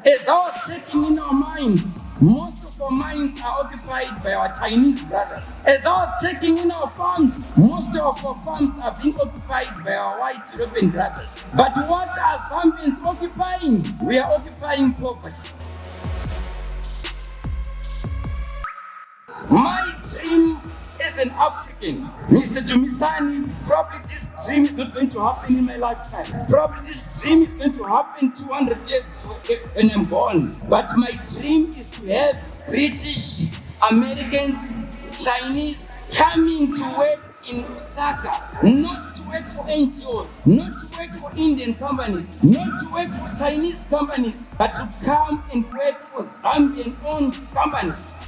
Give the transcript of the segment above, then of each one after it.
As I was checking in our minds, most of our minds are occupied by our Chinese brothers. As I was checking in our farms, most of our farms are being occupied by our white European brothers. But what are Zambians occupying? We are occupying poverty. My dream as an African, Mr. Dumisani, probably this dream is not going to happen in my lifetime. Probably this dream is going to happen 200 years when I'm gone. But my dream is to have British, Americans, Chinese coming to work in Osaka, not to work for NGOs, not to work for Indian companies, not to work for Chinese companies, but to come and work for Zambian-owned companies.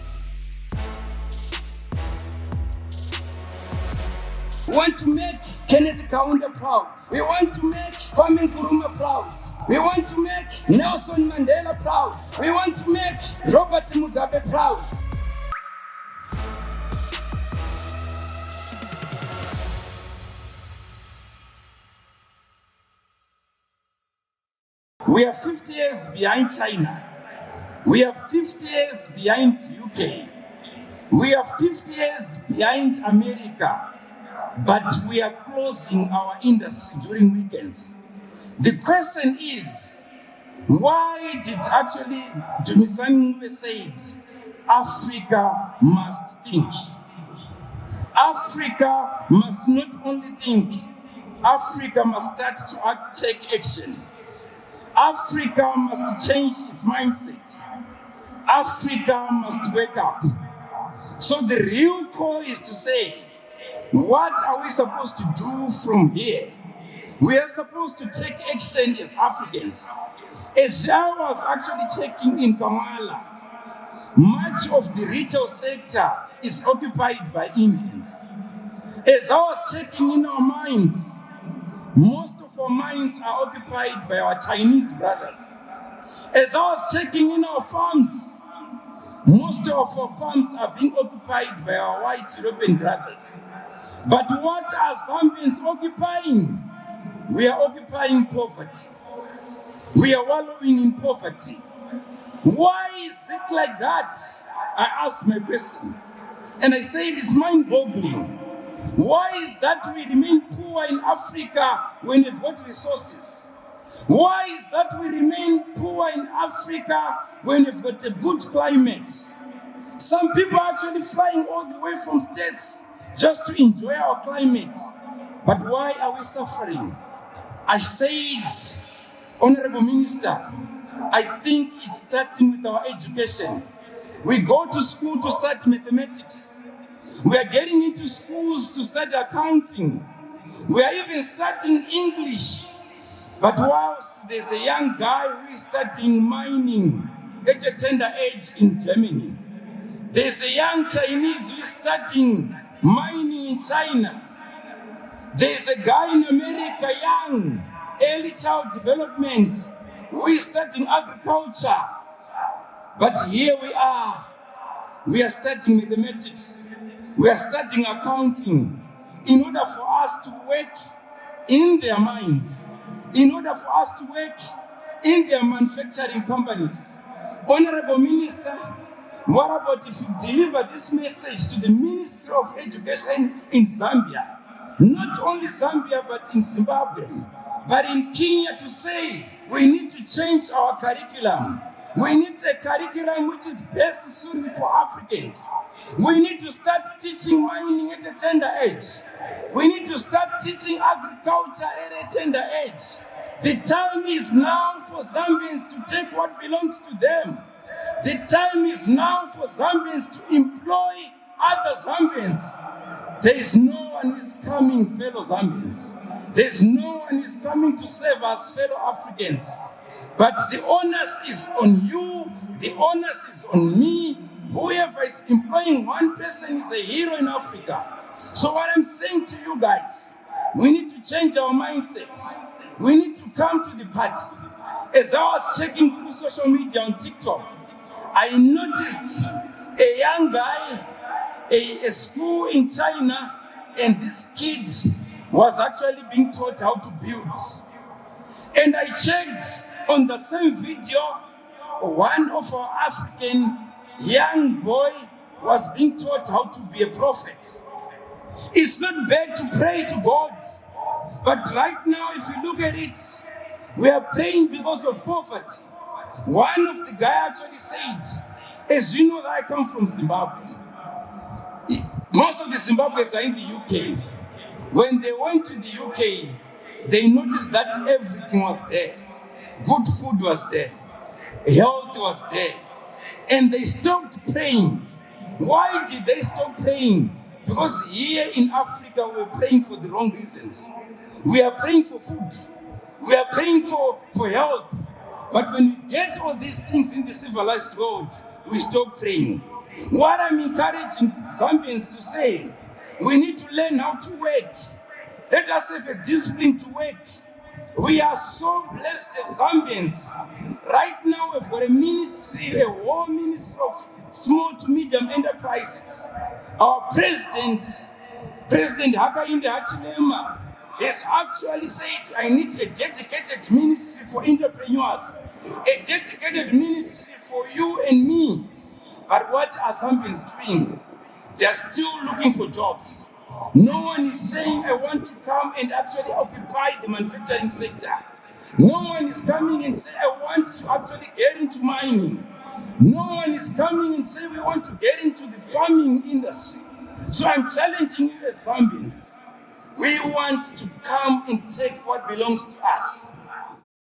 We want to make Kenneth Kaunda proud. We want to make Kwame Nkrumah proud. We want to make Nelson Mandela proud. We want to make Robert Mugabe proud. We are 50 years behind China. We are 50 years behind UK. We are 50 years behind America. But we are closing our industry during weekends. The question is, why did actually Dumisani say Africa must think? Africa must not only think, Africa must start to take action. Africa must change its mindset. Africa must wake up. So the real call is to say, what are we supposed to do from here? We are supposed to take action as Africans. As I was actually checking in Kamala, much of the retail sector is occupied by Indians. As I was checking in our minds, most of our minds are occupied by our Chinese brothers. As I was checking in our farms, most of our farms are being occupied by our white European brothers. But what are Zambians occupying? We are occupying poverty. We are wallowing in poverty. Why is it like that? I asked my question. And I said it's mind-boggling. Why is that we remain poor in Africa when we've got resources? Why is that we remain poor in Africa when we've got a good climate? Some people are actually flying all the way from states just to enjoy our climate. But why are we suffering? I said, Honorable Minister, I think it's starting with our education. We go to school to study mathematics. We are getting into schools to study accounting. We are even studying English. But whilst there's a young guy who is studying mining at a tender age in Germany, there's a young Chinese who is studying mining in China. There's a guy in America, young, early child development, who is studying agriculture. But here we are studying mathematics, we are studying accounting, in order for us to work in their mines, in order for us to work in their manufacturing companies. Honorable Minister, what about if you deliver this message to the Ministry of Education in Zambia? Not only Zambia, but in Zimbabwe, but in Kenya, to say we need to change our curriculum. We need a curriculum which is best suited for Africans. We need to start teaching mining at a tender age. We need to start teaching agriculture at a tender age. The time is now for Zambians to take what belongs to them. The time is now for Zambians to employ other Zambians. There is no one who is coming, fellow Zambians. There is no one who is coming to save us, fellow Africans. But the onus is on you, the onus is on me. Whoever is employing one person is a hero in Africa. So what I'm saying to you guys, we need to change our mindset. We need to come to the party. As I was checking through social media on TikTok, I noticed a young guy, a school in China, and this kid was actually being taught how to build. And I checked on the same video, one of our African young boy was being taught how to be a prophet. It's not bad to pray to God, but right now, if you look at it, we are praying because of poverty. One of the guy actually said, as you know that I come from Zimbabwe, most of the Zimbabweans are in the UK. When they went to the UK, they noticed that everything was there. Good food was there. Health was there. And they stopped praying. Why did they stop praying? Because here in Africa, we're praying for the wrong reasons. We are praying for food. We are praying for health. But when we get all these things in the civilized world, we stop praying. What I'm encouraging Zambians to say, we need to learn how to work. Let us have a discipline to work. We are so blessed as Zambians. Right now, we've got a ministry, a whole ministry of small to medium enterprises. Our President Hakainde Hichilema, has actually said, I need a dedicated ministry for entrepreneurs, a dedicated ministry for you and me. But what are Zambians doing? They are still looking for jobs. No one is saying, I want to come and actually occupy the manufacturing sector. No one is coming and saying, I want to actually get into mining. No one is coming and saying, we want to get into the farming industry. So I'm challenging you as Zambians. We want to come and take what belongs to us.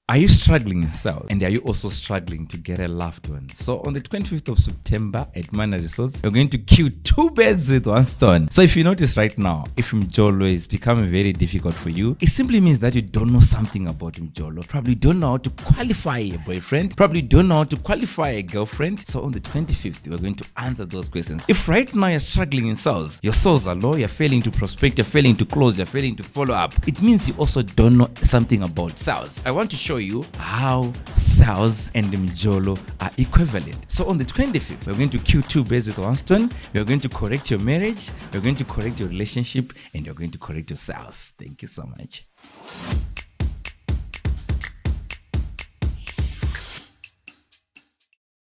Are you struggling in South? And are you also struggling to get a loved one? So on the 25th of September at Mana Resorts, we're going to kill two birds with one stone. So if you notice right now, if Mjolo is becoming very difficult for you, it simply means that you don't know something about Mjolo. Probably don't know how to qualify a boyfriend. Probably don't know how to qualify a girlfriend. So on the 25th, we're going to answer those questions. If right now you're struggling in sales, your sales are low, you're failing to prospect, you're failing to close, you're failing to follow up, it means you also don't know something about sales. I want to show you how sales and Mjolo are equivalent. So on the 25th, we're going to kill two birds with one stone. We're going to correct your marriage, we're going to correct your relationship, and you're going to correct your sales. Thank you so much.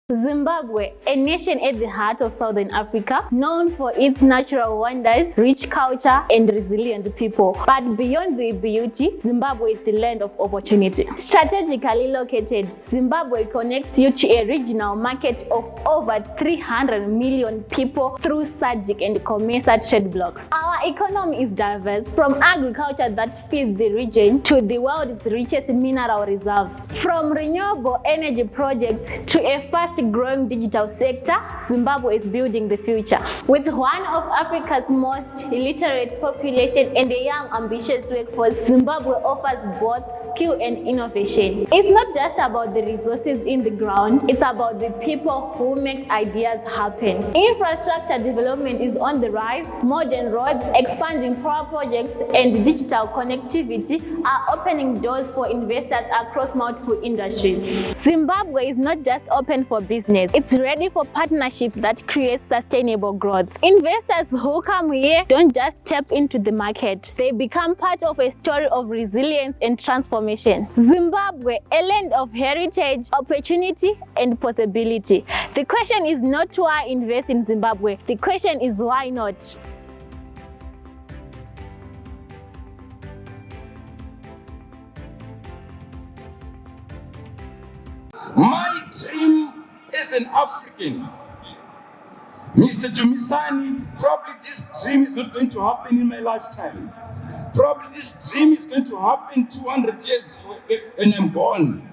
Zimbabwe, a nation at the heart of Southern Africa, known for its natural wonders, rich culture, and resilient people. But beyond the beauty, Zimbabwe is the land of opportunity. Strategically located, Zimbabwe connects you to a regional market of over 300 million people through SADC and COMESA trade blocks. Our economy is diverse, from agriculture that feeds the region to the world's richest mineral reserves. From renewable energy projects to a fast-growing digital sector, Zimbabwe is building the future. With one of Africa's most illiterate population and a young, ambitious workforce, Zimbabwe offers both skill and innovation. It's not just about the resources in the ground, it's about the people who make ideas happen. Infrastructure development is on the rise. Modern roads, expanding power projects, and digital connectivity are opening doors for investors across multiple industries. Zimbabwe is not just open for business, it's ready for partnerships that create sustainable growth. Investors who come here don't just tap into the market, they become part of a story of resilience and transformation. Zimbabwe, a land of heritage, opportunity, and possibility. The question is not why invest in Zimbabwe, the question is why not? My dream as an African, Mr. Dumisani, probably this dream is not going to happen in my lifetime. Probably this dream is going to happen 200 years when I'm gone.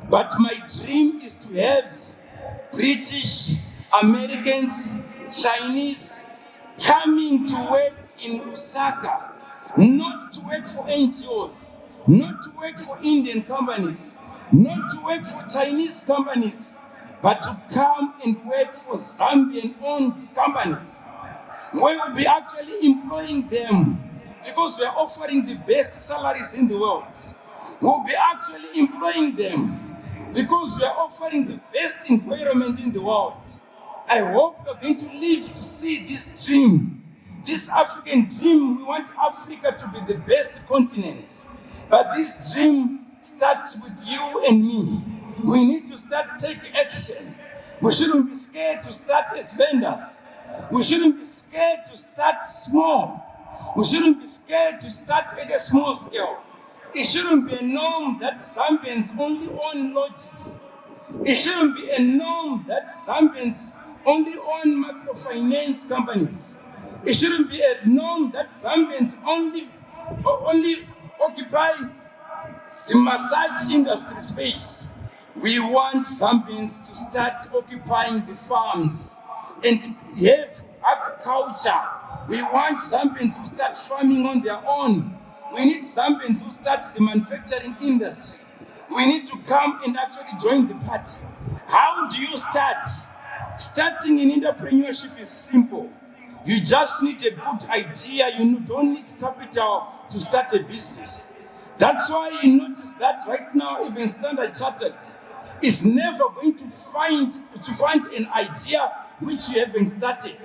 But my dream is to have British, Americans, Chinese coming to work in Lusaka, not to work for NGOs, not to work for Indian companies, not to work for Chinese companies, but to come and work for Zambian-owned companies. We will be actually employing them because we are offering the best salaries in the world. We will be actually employing them because we are offering the best environment in the world. I hope we are going to live to see this dream, this African dream. We want Africa to be the best continent. But this dream starts with you and me. We need to start taking action. We shouldn't be scared to start as vendors. We shouldn't be scared to start small. We shouldn't be scared to start at a small scale. It shouldn't be a norm that Zambians only own lodges. It shouldn't be a norm that Zambians only own microfinance companies. It shouldn't be a norm that Zambians only occupy the massage industry space. We want Zambians to start occupying the farms and have agriculture. We want Zambians to start farming on their own. We need Zambians to start the manufacturing industry. We need to come and actually join the party. How do you start? Starting in entrepreneurship is simple. You just need a good idea. You don't need capital to start a business. That's why you notice that right now, even Standard Chartered is never going to find an idea which you haven't started.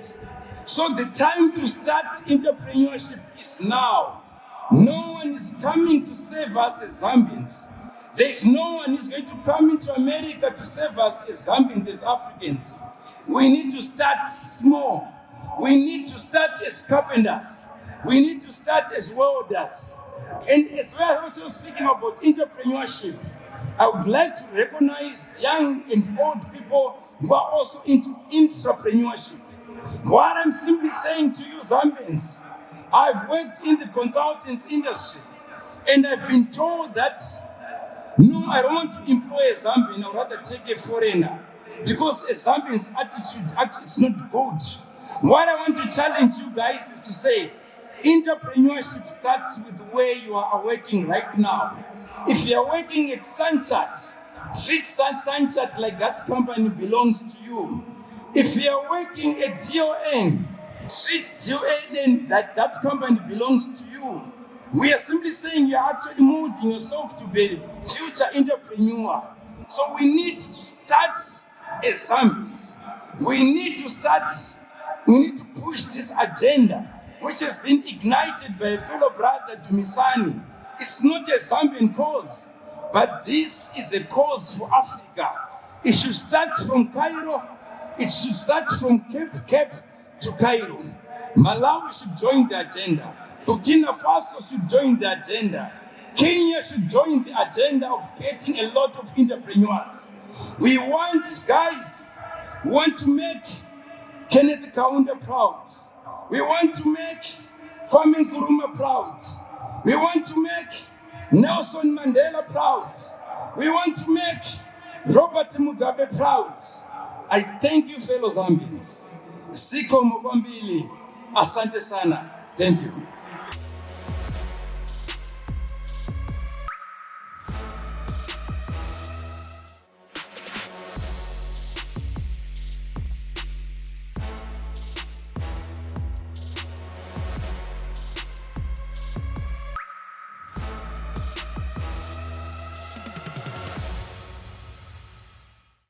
So the time to start entrepreneurship is now. No one is coming to save us as Zambians. There's no one who's going to come into America to save us as Zambians, as Africans. We need to start small. We need to start as carpenters. We need to start as welders. And as well as also speaking about entrepreneurship, I would like to recognize young and old people who are also into intrapreneurship. What I'm simply saying to you, Zambians, I've worked in the consultants industry, and I've been told that, no, I don't want to employ a Zambian, I'd rather take a foreigner, because a Zambian's attitude actually is not good. What I want to challenge you guys is to say, entrepreneurship starts with where you are working right now. If you are working at Stanchart, treat Stanchart like that company belongs to you. If you are working at DON, treat DON like that company belongs to you. We are simply saying you are actually molding yourself to be a future entrepreneur. So we need to start as Zambians. We need to push this agenda, which has been ignited by a fellow brother, Dumisani. It's not a Zambian cause, but this is a cause for Africa. It should start from Cairo. It should start from Cape to Cairo. Malawi should join the agenda. Burkina Faso should join the agenda. Kenya should join the agenda of creating a lot of entrepreneurs. We want guys who want to make Kenneth Kaunda proud. We want to make Kwame Nkrumah proud. We want to make Nelson Mandela proud. We want to make Robert Mugabe proud. I thank you, fellow Zambians. Siko Mubambili. Asante sana. Thank you.